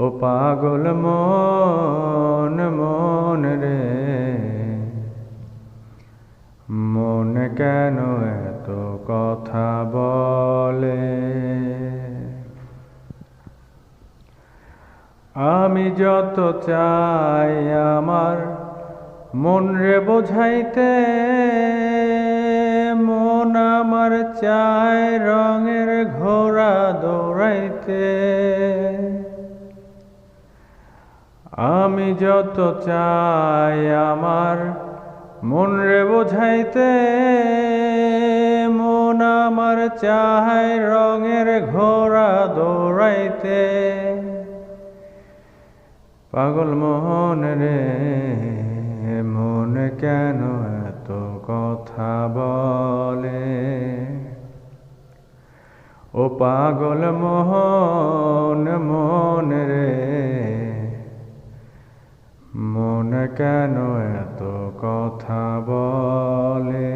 ও পাগল মন মন রে, মন কেন এত কথা বলে? আমি যত চাই আমার মন রে বোঝাইতে, মন আমার চায় রঙের ঘোড়া দৌড়াইতে। আমি যত চাই আমার মন রে বোঝাইতে, মন আমার চায় রঙের ঘোড়া দৌড়াইতে। পাগল মন রে, মন কেন এত কথা বলে? ও পাগল মন মন রে, মন কেন এত কথা বলে?